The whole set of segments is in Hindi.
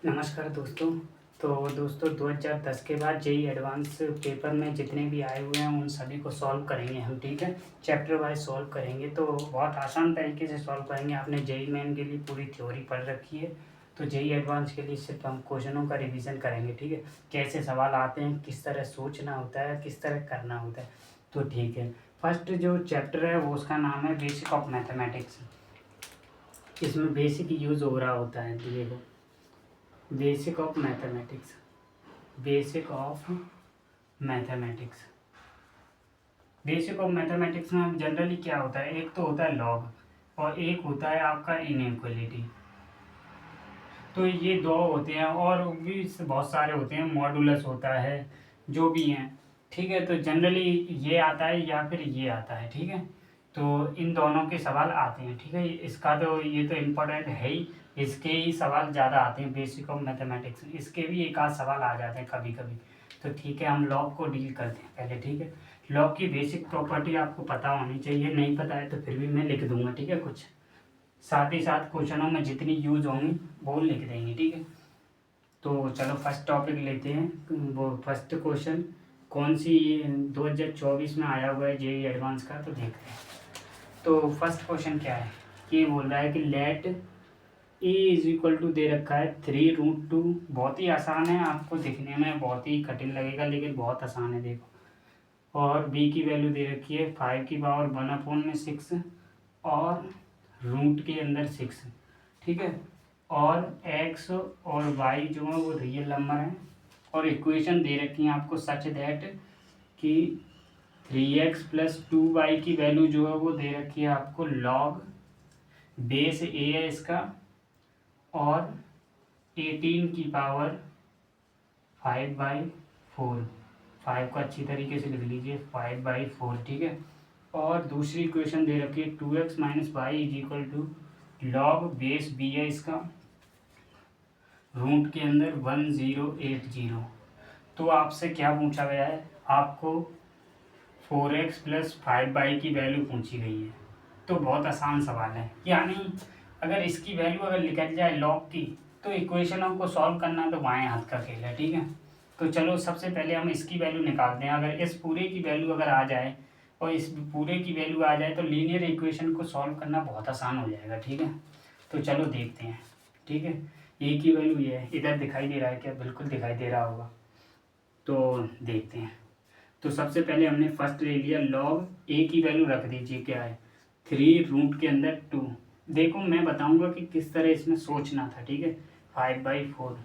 नमस्कार दोस्तों। तो दोस्तों 2010 के बाद जेईई एडवांस पेपर में जितने भी आए हुए हैं उन सभी को सॉल्व करेंगे हम, ठीक है। चैप्टर वाइज सॉल्व करेंगे तो बहुत आसान तरीके से सॉल्व करेंगे। आपने जेईई मेन के लिए पूरी थ्योरी पढ़ रखी है, तो जेईई एडवांस के लिए सिर्फ हम क्वेश्चनों का रिवीजन करेंगे, ठीक है। कैसे सवाल आते हैं, किस तरह सोचना होता है, किस तरह करना होता है, तो ठीक है। फर्स्ट जो चैप्टर है वो उसका नाम है बेसिक ऑफ मैथमेटिक्स। इसमें बेसिक यूज़ हो रहा होता है, देखो basic of mathematics. Basic of mathematics basic of mathematics में जनरली क्या होता है, एक तो होता है लॉग और एक होता है आपका इनइक्वलिटी। तो ये दो होते हैं और भी बहुत सारे होते हैं, मॉडुलस होता है, जो भी हैं, ठीक है। तो जनरली ये आता है या फिर ये आता है, ठीक है। तो इन दोनों के सवाल आते हैं, ठीक है। इसका तो ये तो इम्पोर्टेंट है ही, इसके ही सवाल ज़्यादा आते हैं बेसिक ऑफ मैथमेटिक्स। इसके भी एक आध सवाल आ जाते हैं कभी कभी। तो ठीक है, हम लॉग को डील करते हैं पहले, ठीक है। लॉग की बेसिक प्रॉपर्टी आपको पता होनी चाहिए, नहीं पता है तो फिर भी मैं लिख दूंगा, ठीक है। कुछ साथ ही साथ क्वेश्चनों में जितनी यूज होंगी वो लिख देंगे, ठीक है। तो चलो फर्स्ट टॉपिक लेते हैं। वो फर्स्ट क्वेश्चन कौन सी 2024 में आया हुआ है जेईई एडवांस का, तो देखते हैं। तो फर्स्ट क्वेश्चन क्या है, ये बोल रहा है कि let a is equal to दे रखा है 3√2। बहुत ही आसान है, आपको दिखने में बहुत ही कठिन लगेगा लेकिन बहुत आसान है, देखो। और बी की वैल्यू दे रखी है 5/1/6 और रूट के अंदर 6, ठीक है। और x और y जो है वो रियल नंबर है और इक्वेशन दे रखी है आपको सच दैट कि 3x + 2y की वैल्यू जो है वो दे रखी है आपको लॉग बेस a है इसका और 18 की पावर 5/4। 5 को अच्छी तरीके से लिख लीजिए 5/4, ठीक है। और दूसरी इक्वेशन दे रखी है 2x - y = log base b है इसका रूट के अंदर 1080। तो आपसे क्या पूछा गया है, आपको 4x + 5y की वैल्यू पूछी गई है। तो बहुत आसान सवाल है, यानी अगर इसकी वैल्यू अगर निकल जाए लॉग की तो इक्वेशनों को सॉल्व करना तो बाएं हाथ का खेल है, ठीक है। तो चलो सबसे पहले हम इसकी वैल्यू निकालते हैं। अगर इस पूरे की वैल्यू अगर आ जाए और इस पूरे की वैल्यू आ जाए तो लीनियर इक्वेशन को सॉल्व करना बहुत आसान हो जाएगा, ठीक है। तो चलो देखते हैं, ठीक है। ए की वैल्यू ये है, इधर दिखाई दे रहा है क्या, बिल्कुल दिखाई दे रहा होगा। तो देखते हैं। तो सबसे पहले हमने फर्स्ट ले लिया लॉग ए की वैल्यू रख दीजिए, क्या है 3 रूट के अंदर 2। देखो मैं बताऊंगा कि किस तरह इसमें सोचना था, ठीक है। 5/4।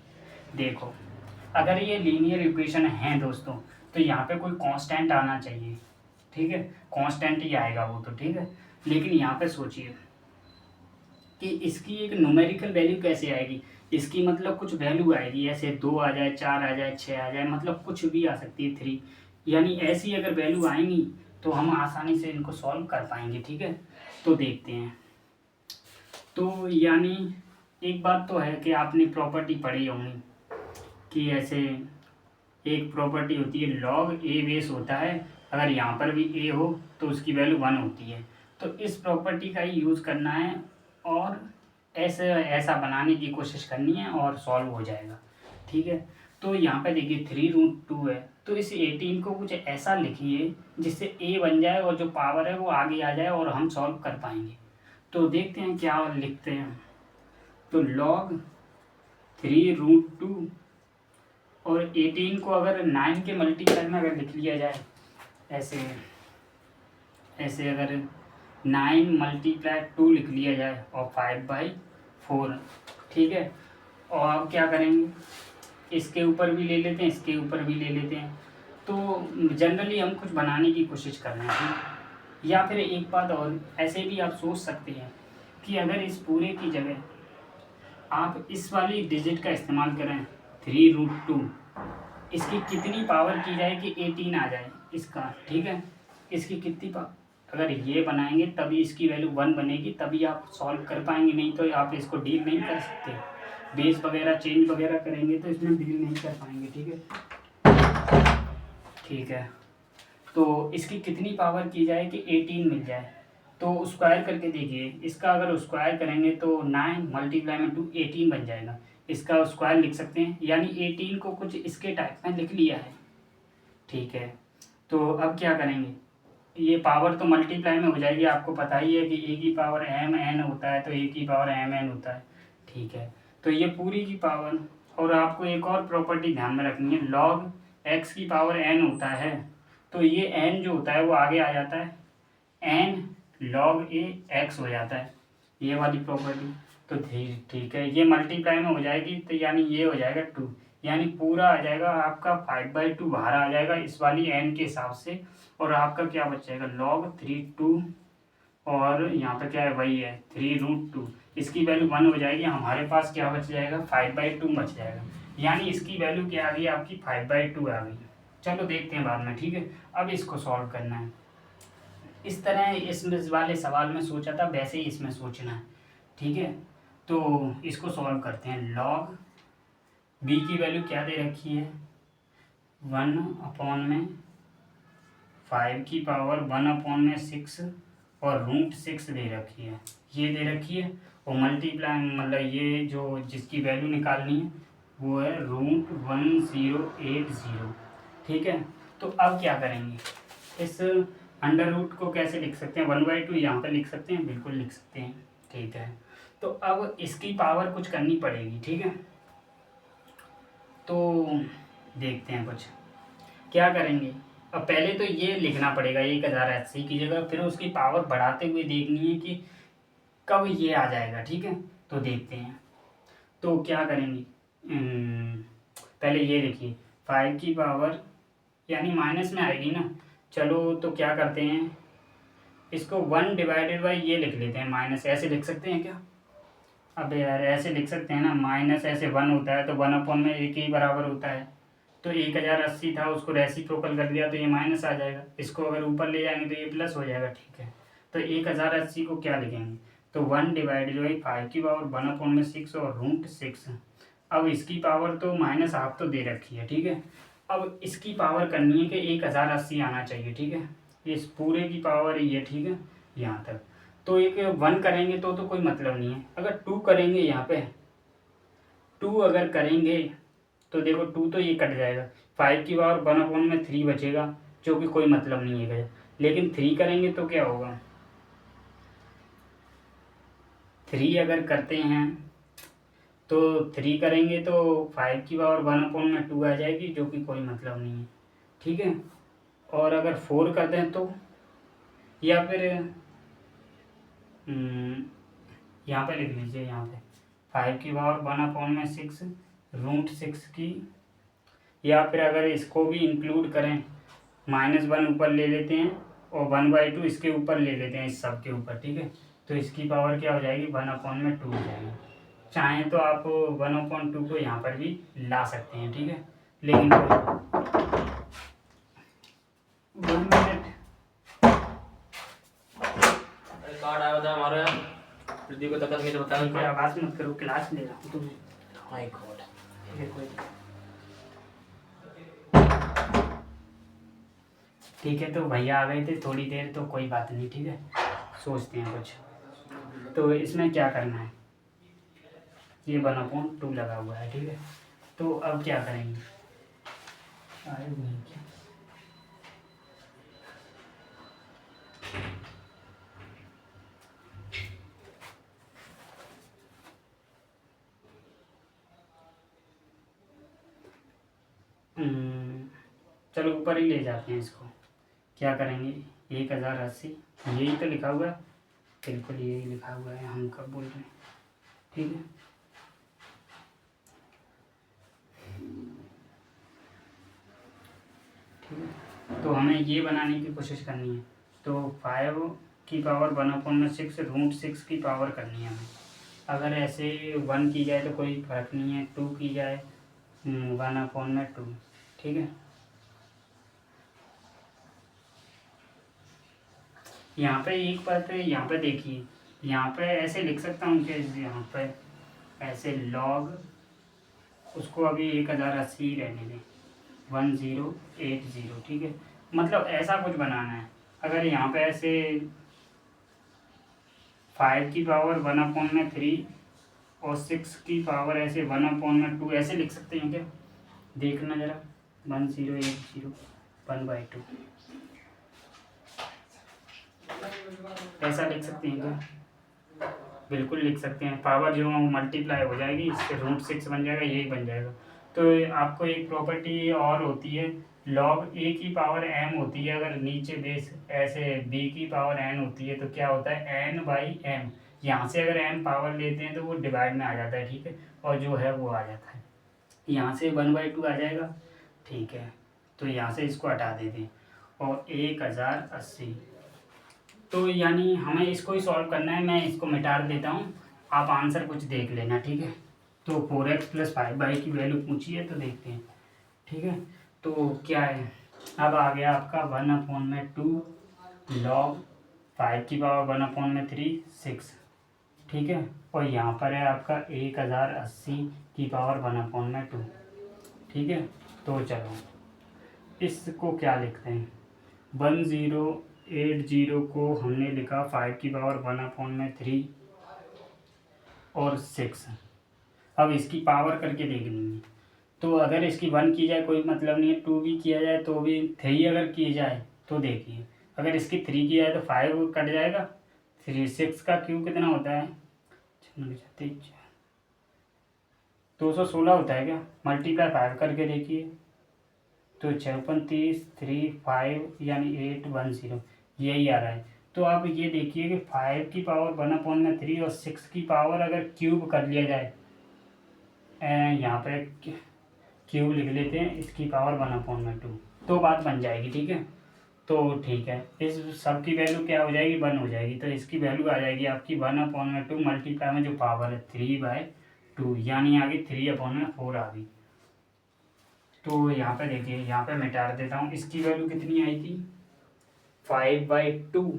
देखो अगर ये लीनियर इक्वेशन है दोस्तों तो यहाँ पे कोई कांस्टेंट आना चाहिए, ठीक है। कांस्टेंट ही आएगा वो तो, ठीक है। लेकिन यहाँ पे सोचिए कि इसकी एक न्यूमेरिकल वैल्यू कैसे आएगी। इसकी मतलब कुछ वैल्यू आएगी, ऐसे 2 आ जाए, 4 आ जाए, 6 आ जाए, मतलब कुछ भी आ सकती है, 3। यानी ऐसी अगर वैल्यू आएंगी तो हम आसानी से इनको सॉल्व कर पाएंगे, ठीक है। तो देखते हैं। तो यानी एक बात तो है कि आपने प्रॉपर्टी पढ़ी होंगी कि ऐसे एक प्रॉपर्टी होती है लॉग ए बेस होता है, अगर यहाँ पर भी ए हो तो उसकी वैल्यू 1 होती है। तो इस प्रॉपर्टी का ही यूज़ करना है और ऐसे ऐसा बनाने की कोशिश करनी है और सॉल्व हो जाएगा, ठीक है। तो यहाँ पे देखिए 3√2 है, तो इस 18 को कुछ ऐसा लिखिए जिससे ए बन जाए और जो पावर है वो आगे आ जाए और हम सॉल्व कर पाएंगे। तो देखते हैं क्या लिखते हैं। तो लॉग 3√2 और 18 को अगर 9 के मल्टीप्लाई में अगर लिख लिया जाए, ऐसे ऐसे अगर 9 × 2 लिख लिया जाए और 5/4, ठीक है। और अब क्या करेंगे, इसके ऊपर भी ले लेते हैं, इसके ऊपर भी ले लेते हैं। तो जनरली हम कुछ बनाने की कोशिश कर रहे हैं, या फिर एक बात और ऐसे भी आप सोच सकते हैं कि अगर इस पूरे की जगह आप इस वाली डिजिट का इस्तेमाल करें 3√2, इसकी कितनी पावर की जाए कि 18 आ जाए इसका, ठीक है। इसकी कितनी पावर अगर ये बनाएंगे तभी इसकी वैल्यू 1 बनेगी, तभी आप सॉल्व कर पाएंगे, नहीं तो आप इसको डील नहीं कर सकते। बेस वगैरह चेंज वगैरह करेंगे तो इसमें डील नहीं कर पाएंगे, ठीक है। ठीक है, तो इसकी कितनी पावर की जाए कि 18 मिल जाए। तो स्क्वायर करके देखिए, इसका अगर स्क्वायर करेंगे तो 9 × 2 18 बन जाएगा। इसका स्क्वायर लिख सकते हैं, यानी 18 को कुछ इसके टाइप में लिख लिया है। ठीक है, तो अब क्या करेंगे, ये पावर तो मल्टीप्लाई में हो जाएगी, आपको पता ही है कि ए की पावर एम एन होता है तो ए की पावर एम एन होता है। ठीक है, तो ये पूरी की पावर, और आपको एक और प्रॉपर्टी ध्यान में रखनी है, लॉग एक्स की पावर एन होता है तो ये एन जो होता है वो आगे आ जाता है, एन लॉग ए एक्स हो जाता है, ये वाली प्रॉपर्टी। तो ठीक है, ये मल्टीप्लाई में हो जाएगी तो यानी ये हो जाएगा 2, यानी पूरा आ जाएगा आपका 5/2 बाहर आ जाएगा इस वाली एन के हिसाब से, और आपका क्या बच जाएगा लॉग 3/2, और यहाँ पे क्या है वही है 3√2, इसकी वैल्यू 1 हो जाएगी, हमारे पास क्या बच जाएगा 5/2 बच जाएगा, यानी इसकी वैल्यू क्या आ गई आपकी 5/2 आ गई। चलो देखते हैं बाद में। ठीक है, अब इसको सॉल्व करना है इस तरह, इस वाले सवाल में सोचा था वैसे ही इसमें सोचना है। ठीक है, तो इसको सॉल्व करते हैं। लॉग बी की वैल्यू क्या दे रखी है 1/5 और √6 दे रखी है, ये दे रखी है, और मल्टीप्लाई मतलब ये जो जिसकी वैल्यू निकालनी है वो है √1080। ठीक है, तो अब क्या करेंगे, इस अंडर रूट को कैसे लिख सकते हैं 1/2 यहाँ पे लिख सकते हैं, बिल्कुल लिख सकते हैं। ठीक है, तो अब इसकी पावर कुछ करनी पड़ेगी। ठीक है, तो देखते हैं कुछ क्या करेंगे। अब पहले तो ये लिखना पड़ेगा 1080 की जगह, फिर उसकी पावर बढ़ाते हुए देखनी है कि कब ये आ जाएगा। ठीक है, तो देखते हैं, तो क्या करेंगे, पहले ये लिखिए 5 की पावर यानी माइनस में आएगी ना, चलो तो क्या करते हैं, इसको 1/, ये लिख लेते हैं माइनस, ऐसे लिख सकते हैं क्या, अब यार ऐसे लिख सकते हैं ना, माइनस ऐसे 1 होता है तो 1/में एक ही बराबर होता है, तो 1080 था उसको रेसिप्रोकल कर दिया तो ये माइनस आ जाएगा, इसको अगर ऊपर ले जाएंगे तो ये प्लस हो जाएगा। ठीक है, तो 1080 को क्या लिखेंगे, तो 1/ जो है 5 की पावर 1/6 और √6। अब इसकी पावर तो -1/2 तो दे रखी है। ठीक है, अब इसकी पावर करनी है कि 1080 आना चाहिए। ठीक है, इस पूरे की पावर ये, ठीक है, यहाँ तक, तो एक 1 करेंगे तो कोई मतलब नहीं है, अगर 2 करेंगे यहाँ पे 2 अगर करेंगे तो देखो 2 तो ये कट जाएगा, 5 की पावर 1/3 बचेगा जो कि कोई मतलब नहीं है गया, लेकिन 3 करेंगे तो क्या होगा, 3 अगर करते हैं तो 3 करेंगे तो 5 की पावर 1/2 आ जाएगी जो कि कोई मतलब नहीं है। ठीक है, और अगर 4 कर दें तो, या फिर यहाँ पे लिख लीजिए, यहाँ पे 5 की पावर 1/6 √6 की, या फिर अगर इसको भी इंक्लूड करें -1 ऊपर ले लेते हैं और 1/2 इसके ऊपर ले लेते हैं इस सब के ऊपर। ठीक है, तो इसकी पावर क्या हो जाएगी 1/2 हो जाएगी, चाहें तो आप 1/2 को यहाँ पर भी ला सकते हैं। ठीक है, लेकिन 1 मिनट कार्ड आया था हमारे यहाँ, प्रदीप को तक नहीं बताया कोई आवाज़ मत करो, क्लास ले रहा हूँ तुम। माय गॉड, ठीक है, तो भैया आ गए थे थोड़ी देर, तो कोई बात नहीं। ठीक है, सोचते हैं कुछ, तो इसमें क्या करना है, ये 1/2 लगा हुआ है। ठीक है, तो अब क्या करेंगे, आए नहीं क्या, चलो ऊपर ही ले जाते हैं इसको, क्या करेंगे 1080, यही तो लिखा हुआ है, बिल्कुल यही लिखा हुआ है, हम कब बोल रहे हैं। ठीक है, ठीक है, तो हमें ये बनाने की कोशिश करनी है, तो 5 की पावर 1/6 √6 की पावर करनी है हमें, अगर ऐसे 1 की जाए तो कोई फर्क नहीं है, 2 की जाए 1/2। ठीक है, यहाँ पे एक बात है, यहाँ पे देखिए, यहाँ पे ऐसे लिख सकता हूँ कि यहाँ पे ऐसे लॉग, उसको अभी 1080 रहने दें 1080। ठीक है, मतलब ऐसा कुछ बनाना है, अगर यहाँ पे ऐसे 5 की पावर 1/3 और 6 की पावर ऐसे 1/2 ऐसे लिख सकते हैं क्या? देखना ज़रा, 1080 1/2 ऐसा लिख सकते हैं क्या? बिल्कुल लिख सकते हैं। पावर जो है वो मल्टीप्लाई हो जाएगी, इससे √6 बन जाएगा, यही बन जाएगा। तो आपको एक प्रॉपर्टी और होती है, log a की पावर m होती है, अगर नीचे बेस ऐसे b की पावर n होती है तो क्या होता है n/m। यहाँ से अगर m पावर लेते हैं तो वो डिवाइड में आ जाता है, ठीक है, और जो है वो आ जाता है, यहाँ से 1/2 आ जाएगा, ठीक है। तो यहाँ से इसको हटा देते हैं और 1080। तो यानी हमें इसको ही सॉल्व करना है, मैं इसको मिटा देता हूँ, आप आंसर कुछ देख लेना, ठीक है। तो 4x + 5y की वैल्यू पूछी है तो देखते हैं, ठीक है। तो क्या है, अब आ गया आपका 1/2 log 5 की पावर 1/3 6, ठीक है। और यहाँ पर है आपका 1080 की पावर 1/2, ठीक है। तो चलो इसको क्या लिखते हैं, 1080 को हमने लिखा 5 की पावर 1/3 और 6। अब इसकी पावर करके देखनी है, तो अगर इसकी 1 की जाए कोई मतलब नहीं है, 2 भी किया जाए तो भी, 3 अगर की जाए तो देखिए, अगर इसकी 3 की जाए तो 5 कट जाएगा, 6 का क्यूब कितना होता है, 216 होता है क्या, मल्टीप्लाई 5 करके देखिए, तो 6 × 3 5 यानी 810 यही आ रहा है। तो आप ये देखिए कि 5 की पावर 1/3 और 6 की पावर अगर क्यूब कर लिया जाए, यहाँ पे क्यूब लिख लेते हैं, इसकी पावर 1/2, तो बात बन जाएगी, ठीक है। तो ठीक है, इस सब की वैल्यू क्या हो जाएगी, 1 हो जाएगी, तो इसकी वैल्यू आ जाएगी आपकी 1/2 मल्टीप्लाई में जो पावर है 3/2, यानी आगे 3/4 आ गई। तो यहाँ पे देखिए, यहाँ पे मिटा देता हूँ, इसकी वैल्यू कितनी आई थी 5/2,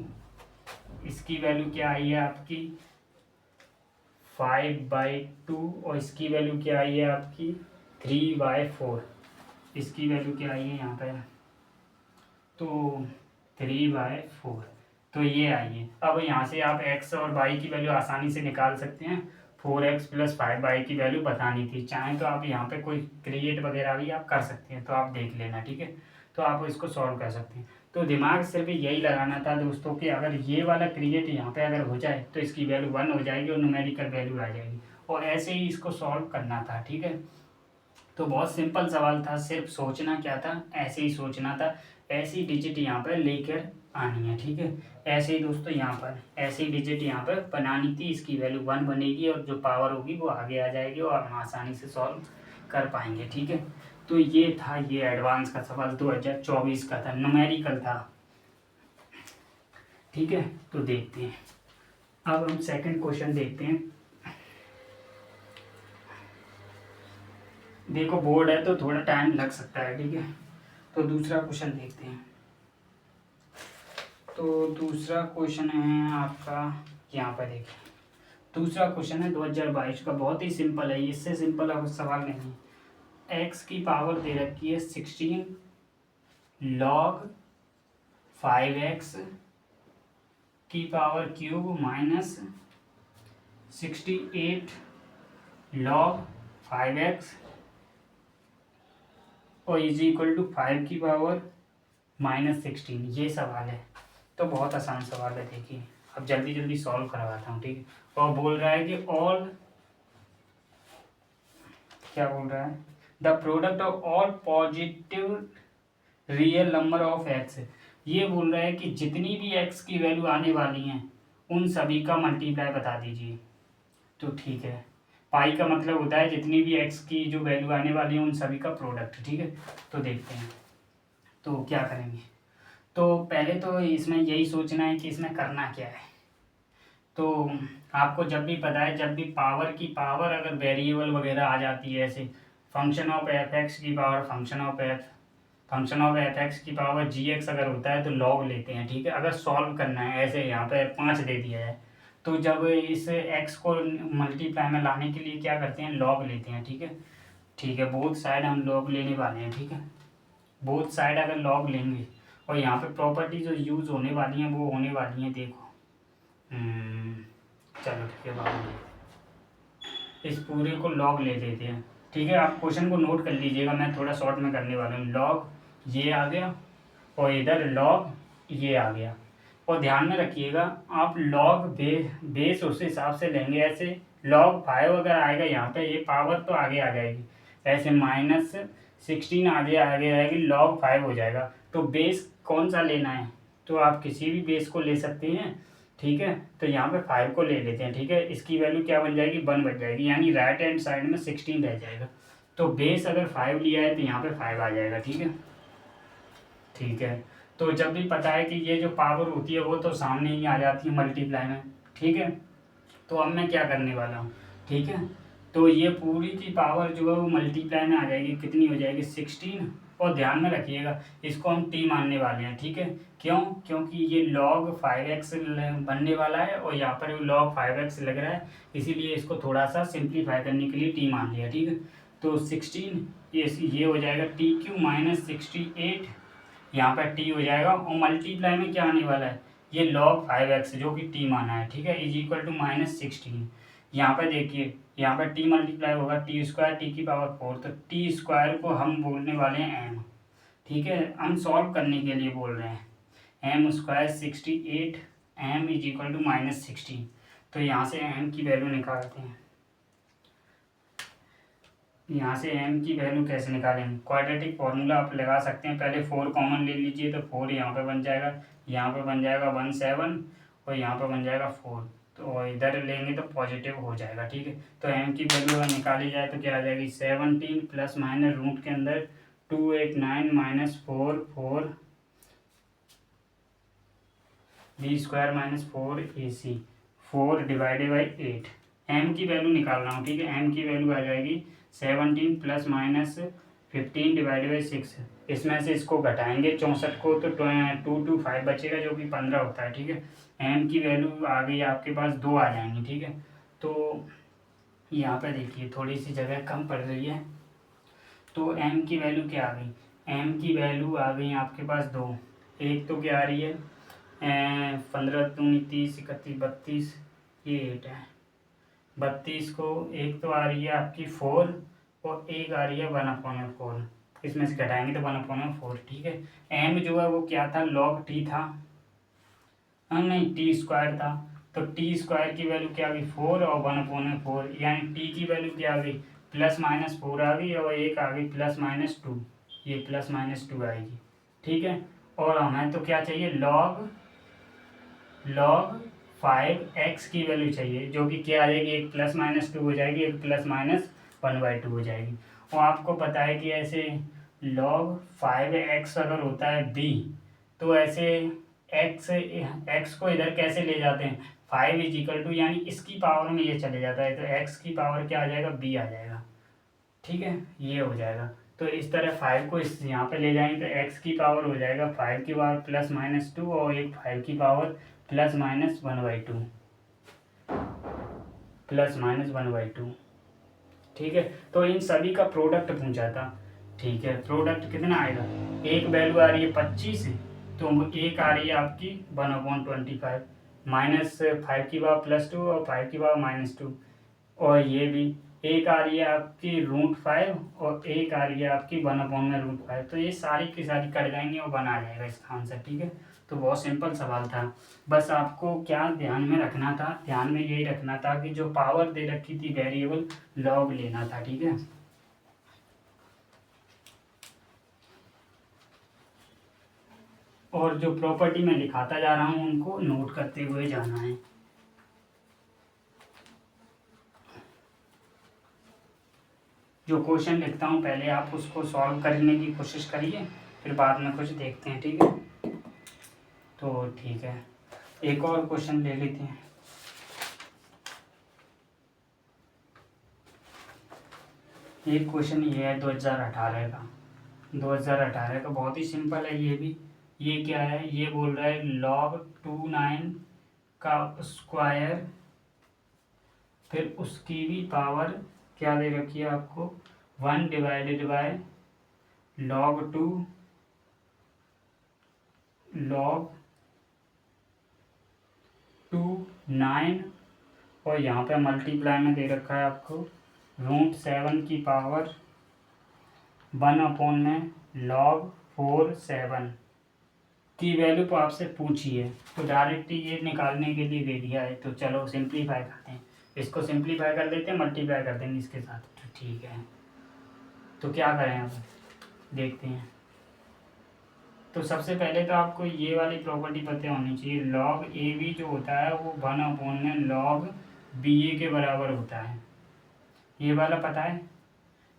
इसकी वैल्यू क्या आई है आपकी 5/2, और इसकी वैल्यू क्या आई है आपकी 3/4, इसकी वैल्यू क्या आई है यहाँ पे, तो 3/4, तो ये आई है। अब यहाँ से आप x और y की वैल्यू आसानी से निकाल सकते हैं, 4x + 5y की वैल्यू बतानी थी, चाहें तो आप यहाँ पे कोई क्रिएट वगैरह भी आप कर सकते हैं, तो आप देख लेना, ठीक है। तो आप इसको सॉल्व कर सकते हैं। तो दिमाग सिर्फ यही लगाना था दोस्तों कि अगर ये वाला क्रिएट यहाँ पे अगर हो जाए तो इसकी वैल्यू 1 हो जाएगी और न्यूमेरिकल वैल्यू आ जाएगी, और ऐसे ही इसको सॉल्व करना था, ठीक है। तो बहुत सिंपल सवाल था, सिर्फ सोचना क्या था, ऐसे ही सोचना था, ऐसी डिजिट यहाँ पर लेकर आनी है, ठीक है। ऐसे ही दोस्तों यहाँ पर ऐसी डिजिट यहाँ पर बनानी थी, इसकी वैल्यू 1 बनेगी और जो पावर होगी वो आगे आ जाएगी और हम आसानी से सॉल्व कर पाएंगे, ठीक है। तो ये था, ये एडवांस का सवाल 2024 का था, न्यूमेरिकल था, ठीक है। तो देखते हैं, अब हम सेकंड क्वेश्चन देखते हैं। देखो बोर्ड है तो थोड़ा टाइम लग सकता है, ठीक है। तो दूसरा क्वेश्चन देखते हैं। तो दूसरा क्वेश्चन है आपका, यहाँ पर देखिए, दूसरा क्वेश्चन है 2022 का, बहुत ही सिंपल है, इससे सिंपल अब सवाल नहीं है। x की पावर दे रखी है 16 log 5x की power cube minus 68 log 5x और = 5 की पावर -16, ये सवाल है। तो बहुत आसान सवाल है, देखिए अब जल्दी जल्दी सॉल्व करवाता हूँ, ठीक है। और बोल रहा है कि ऑल, क्या बोल रहा है, the product of all positive real number of x, ये बोल रहा है कि जितनी भी x की वैल्यू आने वाली हैं उन सभी का मल्टीप्लाई बता दीजिए। तो ठीक है, पाई का मतलब होता है जितनी भी x की जो वैल्यू आने वाली है उन सभी का प्रोडक्ट, ठीक है। तो देखते हैं, तो क्या करेंगे, तो पहले तो इसमें यही सोचना है कि इसमें करना क्या है। तो आपको जब भी पता है, जब भी पावर की पावर अगर वेरिएबल वगैरह आ जाती है, ऐसे फंक्शन ऑफ f(x) की पावर फंक्शन ऑफ f(x) की पावर gx अगर होता है तो लॉग लेते हैं, ठीक है। अगर सॉल्व करना है, ऐसे यहाँ पे 5 दे दिया है तो जब इस x को मल्टीप्लाई में लाने के लिए क्या करते हैं, लॉग लेते हैं, ठीक है। ठीक है, बोथ साइड हम लॉग लेने वाले हैं, ठीक है। बोथ साइड अगर लॉग लेंगे, और यहाँ पे प्रॉपर्टी जो यूज़ होने वाली हैं वो होने वाली हैं, देखो चलो ठीक है, बाद में इस पूरे को लॉग ले लेते हैं, ठीक है। आप क्वेश्चन को नोट कर लीजिएगा, मैं थोड़ा शॉर्ट में करने वाला हूँ। लॉग ये आ गया और इधर लॉग ये आ गया। और ध्यान में रखिएगा आप लॉग बेस उस हिसाब से लेंगे, ऐसे log 5 अगर आएगा यहाँ पे, ये पावर तो आगे आ जाएगी, ऐसे -16 आगे आएगी, log 5 हो जाएगा। तो बेस कौन सा लेना है, तो आप किसी भी बेस को ले सकते हैं, ठीक है। तो यहाँ पे 5 को ले लेते हैं, ठीक है। इसकी वैल्यू क्या बन जाएगी, 1 बन जाएगी, यानी राइट हैंड साइड में 16 रह जाएगा। तो बेस अगर 5 लिया है तो यहाँ पे 5 आ जाएगा, ठीक है, ठीक है। तो जब भी पता है कि ये जो पावर होती है वो तो सामने ही आ जाती है मल्टीप्लाई में, ठीक है। तो अब मैं क्या करने वाला हूँ, ठीक है। तो ये पूरी की पावर जो है वो मल्टीप्लाई में आ जाएगी, कितनी हो जाएगी 16। और ध्यान में रखिएगा इसको हम t मानने वाले हैं, ठीक है। क्यों, क्योंकि ये log 5x बनने वाला है और यहाँ पर log 5x लग रहा है, इसीलिए इसको थोड़ा सा सिंप्लीफाई करने के लिए t मान लिया, ठीक है। तो 16 ये हो जाएगा t³ -68, यहाँ पर t हो जाएगा और मल्टीप्लाई में क्या आने वाला है, ये log 5x जो कि t माना है, ठीक है, =-16। यहाँ पर देखिए, यहाँ पर t मल्टीप्लाई होगा t² t⁴, तो t² को हम बोलने वाले हैं m, ठीक है। हम सॉल्व करने के लिए बोल रहे हैं m² 68 m =-16। तो यहाँ से m की वैल्यू निकालते हैं। यहाँ से m की वैल्यू कैसे निकालेंगे, क्वाड्रेटिक फॉर्मूला आप लगा सकते हैं। पहले 4 कॉमन ले लीजिए, तो 4 यहाँ पे बन जाएगा, यहाँ पे बन जाएगा 17 और यहाँ पे बन जाएगा 4, तो इधर लेंगे तो पॉजिटिव हो जाएगा, ठीक है। तो m की वैल्यू अगर निकाली जाए तो क्या आ जाएगी, 17 प्लस माइनस रूट के अंदर 289 -4 4 b² -4 ac 4 divided by 8। m की वैल्यू निकाल रहा हूँ, ठीक है। m की वैल्यू आ जाएगी 17 प्लस माइनस 15 डिवाइडेड बाई 6। इसमें से इसको घटाएंगे 64 को, तो 225 बचेगा जो कि 15 होता है, ठीक है। m की वैल्यू आ गई आपके पास 2 आ जाएंगी, ठीक है। तो यहाँ पे देखिए थोड़ी सी जगह कम पड़ रही है, तो m की वैल्यू क्या आ गई, m की वैल्यू आ गई आपके पास 2। एक तो क्या आ रही है 15 दूनी 30 31 32, ये 8 है। 32 को एक तो आ रही है आपकी 4 और एक आ रही है 1/4, इसमें से घटाएंगे तो 1/4, ठीक है। m जो है वो क्या था, log t था, नहीं t² था, तो t² की वैल्यू क्या आ गई 4 और 1/4, यानी t की वैल्यू क्या आ गई +-4 आ गई और एक आ गई +-2, ये +-2 आएगी, ठीक है। और हमें तो क्या चाहिए, log 5x की वैल्यू चाहिए, जो कि क्या आ जाएगी, एक +-2 हो जाएगी, एक +-1/2 हो जाएगी। और आपको पता है कि ऐसे log 5x अगर होता है b, तो ऐसे x को इधर कैसे ले जाते हैं, 5 यानी इसकी पावर में ये चले जाता है, तो x की पावर क्या आ जाएगा, b आ जाएगा, ठीक है, ये हो जाएगा। तो इस तरह 5 को इस यहाँ पे ले जाएंगे तो x की पावर हो जाएगा 5 की पावर +-2 और एक 5 की पावर +-1/2, +-1/2, ठीक है। तो इन सभी का प्रोडक्ट पूछा था, ठीक है। प्रोडक्ट कितना आएगा, एक वैल्यू आ रही है 25, तो एक आ रही है आपकी 1/25, -5 की पावर +2 और 5 की पावर -2, और ये भी एक आ रही है आपकी √5 और एक आ रही है आपकी 1/√5। तो ये सारी की सारी कट जाएंगी और बना जाएगा इसका आंसर, ठीक है। तो बहुत सिंपल सवाल था, बस आपको क्या ध्यान में रखना था, ध्यान में यही रखना था कि जो पावर दे रखी थी वेरिएबल लॉग लेना था, ठीक है। और जो प्रॉपर्टी में लिखाता जा रहा हूँ उनको नोट करते हुए जाना है। जो क्वेश्चन लिखता हूँ पहले आप उसको सॉल्व करने की कोशिश करिए, फिर बाद में कुछ देखते हैं, ठीक है। तो ठीक है, एक और क्वेश्चन ले लेते हैं। एक क्वेश्चन ये है 2018 का, 2018 का बहुत ही सिंपल है ये भी। ये क्या है, ये बोल रहा है log 29 का स्क्वायर, फिर उसकी भी पावर क्या दे रखी है आपको 1 डिवाइडेड बाय log 2 9 और यहाँ पे मल्टीप्लाई में दे रखा है आपको √7 की पावर 1 में log 4 7 की वैल्यू तो आपसे पूछी है, तो डायरेक्ट ये निकालने के लिए दे दिया है। तो चलो सिंप्लीफाई करते हैं, इसको सिंप्लीफाई कर लेते हैं, मल्टीप्लाई कर देंगे इसके साथ। तो ठीक है, तो क्या करें अब देखते हैं। तो सबसे पहले तो आपको ये वाली प्रॉपर्टी पता होनी चाहिए, log AB जो होता है वो 1 में log BA के बराबर होता है। ये वाला पता है,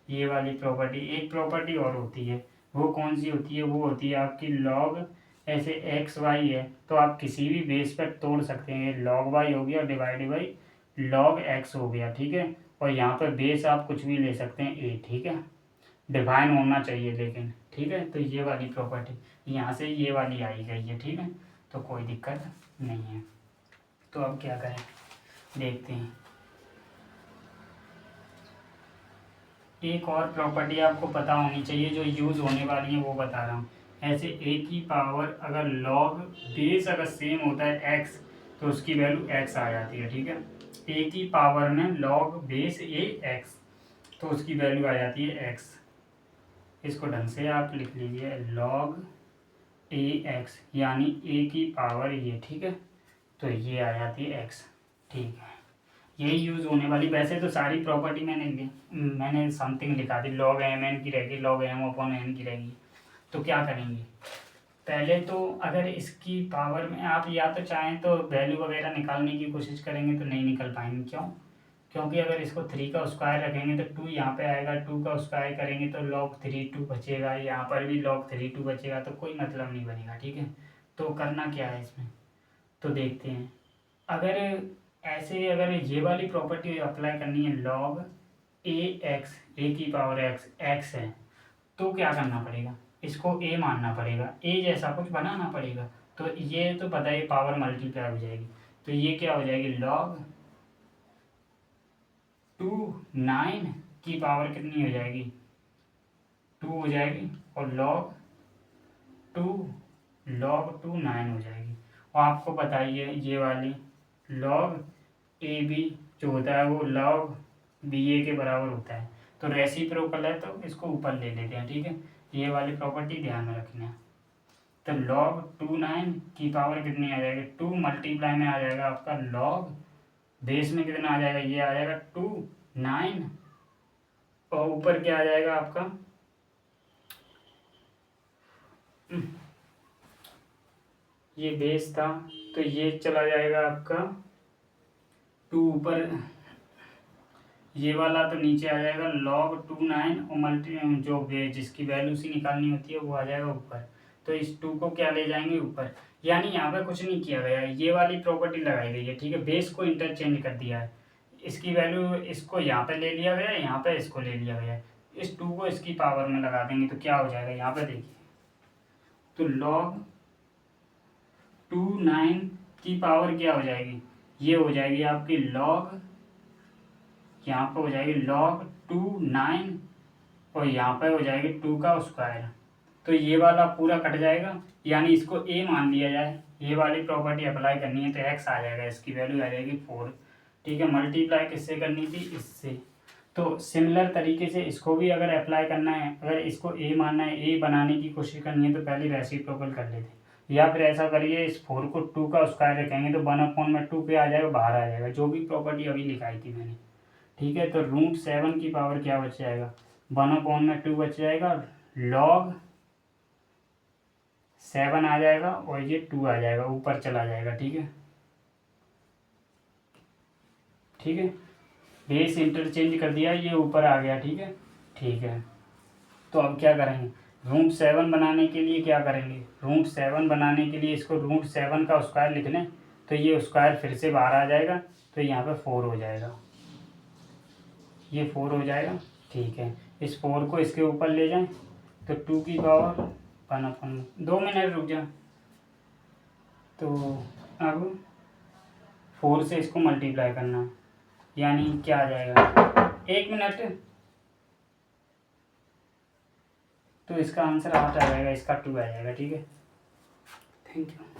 ये वाली प्रॉपर्टी। एक प्रॉपर्टी और होती है, वो कौन सी होती है? वो होती है आपकी log, ऐसे एक्स वाई है तो आप किसी भी बेस पर तोड़ सकते हैं। log y हो गया डिवाइड बाई log x हो गया, ठीक है। और यहाँ पर बेस आप कुछ भी ले सकते हैं a, ठीक है। डिफाइन होना चाहिए लेकिन, ठीक है। तो ये वाली प्रॉपर्टी यहाँ से ये वाली आई गई है, ठीक है। तो कोई दिक्कत नहीं है। तो अब क्या करें देखते हैं। एक और प्रॉपर्टी आपको पता होनी चाहिए जो यूज़ होने वाली है, वो बता रहा हूँ। ऐसे a की पावर अगर log बेस अगर सेम होता है x, तो उसकी वैल्यू x आ जाती है, ठीक है। a की पावर में log बेस a x, तो उसकी वैल्यू आ जाती है x। इसको ढंग से आप लिख लीजिए, log ax यानी a की पावर ये, ठीक है। तो ये आ जाती है x, ठीक है। यही यूज़ होने वाली। वैसे तो सारी प्रॉपर्टी मैंने समथिंग लिखा दी, log mn की रहेगी, log m/n की रहेगी। तो क्या करेंगे पहले तो, अगर इसकी पावर में आप या तो चाहें तो वैल्यू वगैरह निकालने की कोशिश करेंगे तो नहीं निकल पाएंगे। क्यों? क्योंकि अगर इसको 3 का स्क्वायर रखेंगे तो 2 यहाँ पे आएगा, 2 का स्क्वायर करेंगे तो log 3 2 बचेगा, यहाँ पर भी log 3 2 बचेगा, तो कोई मतलब नहीं बनेगा, ठीक है। तो करना क्या है इसमें, तो देखते हैं। अगर ऐसे अगर ये वाली प्रॉपर्टी अप्लाई करनी है, log ax, a की पावर x है, तो क्या करना पड़ेगा, इसको a मानना पड़ेगा, a जैसा कुछ बनाना पड़ेगा। तो ये तो पता है पावर मल्टीप्लाई हो जाएगी, तो ये क्या हो जाएगी, log 2 9 की पावर कितनी हो जाएगी, 2 हो जाएगी, और log 2 9 हो जाएगी। और आपको बताइए ये वाली log AB जो होता है वो log BA के बराबर होता है। तो रेसिप्रोकल है तो इसको ऊपर ले लेते हैं, ठीक है। ये वाली प्रॉपर्टी ध्यान में रखना है। तो log 2 9 की पावर कितनी आ जाएगी, 2 मल्टीप्लाई में आ जाएगा आपका log बेस में कितना आ जाएगा, ये आ जाएगा 2 9, और ऊपर क्या आ जाएगा आपका, ये बेस था तो ये चला जाएगा आपका 2 ऊपर, ये वाला तो नीचे आ जाएगा log 2 9, और मल्टी जो जिसकी वैल्यू सी निकालनी होती है वो आ जाएगा ऊपर। तो इस 2 को क्या ले जाएंगे ऊपर, यानी यहाँ पर कुछ नहीं किया गया है, ये वाली प्रॉपर्टी लगाई गई है, ठीक है। बेस को इंटरचेंज कर दिया है, इसकी वैल्यू इसको यहाँ पे ले लिया गया है, यहाँ पे इसको ले लिया गया है। इस 2 को इसकी पावर में लगा देंगे तो क्या हो जाएगा, यहाँ पे देखिए, तो log 2 9 की पावर क्या हो जाएगी, ये हो जाएगी आपकी log, यहाँ पे हो जाएगी log 2 9, और यहाँ पे हो जाएगी 2 का स्क्वायर। तो ये वाला पूरा कट जाएगा, यानी इसको a मान लिया जाए। ये वाली प्रॉपर्टी अप्लाई करनी है तो x आ जाएगा, इसकी वैल्यू आ जाएगी 4, ठीक है। मल्टीप्लाई किससे करनी थी, इससे। तो सिमिलर तरीके से इसको भी अगर अप्लाई करना है, अगर इसको a मानना है, a बनाने की कोशिश करनी है तो पहले रेसिप्रोकल कर लेते हैं। या फिर ऐसा करिए, इस 4 को 2 का स्क्वायर रखेंगे तो 1 में 2 पे आ जाएगा, बाहर आ जाएगा, जो भी प्रॉपर्टी अभी लिखाई थी मैंने, ठीक है। तो √7 की पावर क्या बच जाएगा, 1 में 2 बच जाएगा, log 7 आ जाएगा, और ये 2 आ जाएगा, ऊपर चला जाएगा, ठीक है। ठीक है, बेस इंटरचेंज कर दिया, ये ऊपर आ गया, ठीक है। ठीक है, तो अब क्या करेंगे, √7 बनाने के लिए क्या करेंगे, √7 बनाने के लिए इसको √7 का स्क्वायर लिख लें, तो ये स्क्वायर फिर से बाहर आ जाएगा, तो यहाँ पे 4 हो जाएगा, ये 4 हो जाएगा, ठीक है। इस 4 को इसके ऊपर ले जाएं तो 2 की पावर 1 2 मिनट रुक जा, तो अब 4 से इसको मल्टीप्लाई करना, यानी क्या आ जाएगा, 1 मिनट, तो इसका आंसर 8 आ जाएगा, इसका 2 आ जाएगा, ठीक है। Thank you.